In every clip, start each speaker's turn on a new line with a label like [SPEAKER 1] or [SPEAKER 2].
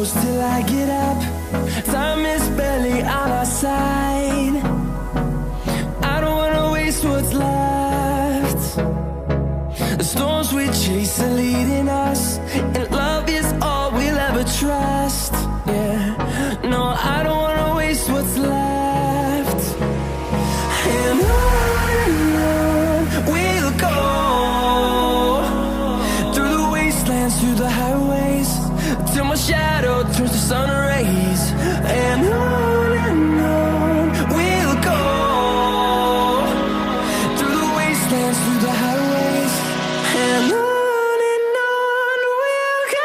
[SPEAKER 1] close till I get up. Time is barely on our side. I don't wanna waste what's left. The storms we chase are leading us, and love is all we'll ever trust. Yeah, no, I don't wanna waste what's left. And on we'll go, through the wastelands, through the highways, till my shadow turns to sun rays. And on we'll go, through the wastelands, through the highways, and on we'll go.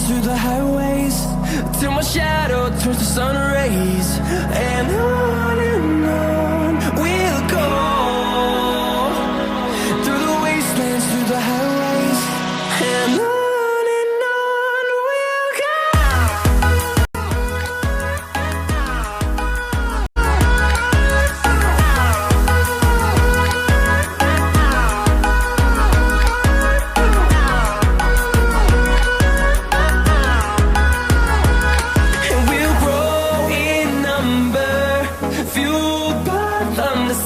[SPEAKER 1] Through the highways, till my shadow turns to sun rays. And on we'll go, through the wastelands, through the highways, and on we'll go.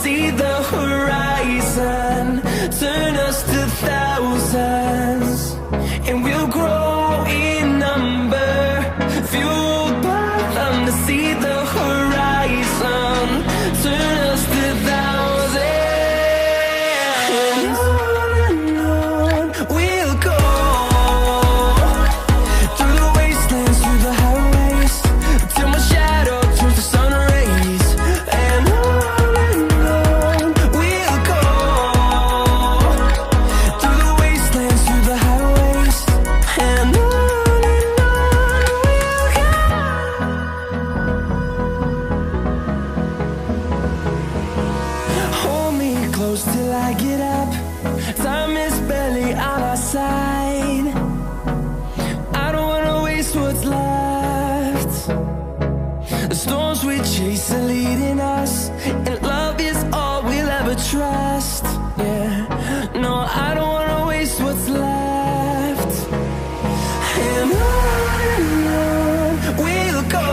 [SPEAKER 1] See the horizon, turn us to thousands, and we'll grow in number, fueled by them. To see the horizon, turn us to thousands, and on we'll go, through the wastelands, through the highways, till my shadow turns to sun rays. And close till I get up. Time is barely on our side. I don't wanna waste what's left. The storms we chase are leading us, and love is all we'll ever trust. Yeah, no, I don't wanna waste what's left. And on we'll go,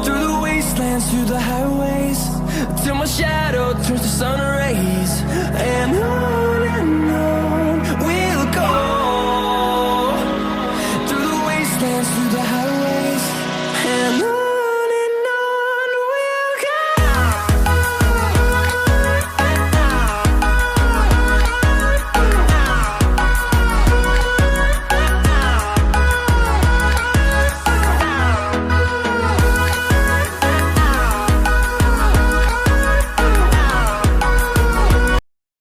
[SPEAKER 1] through the wastelands, through the highways, till my shadow turns to sun rays. And on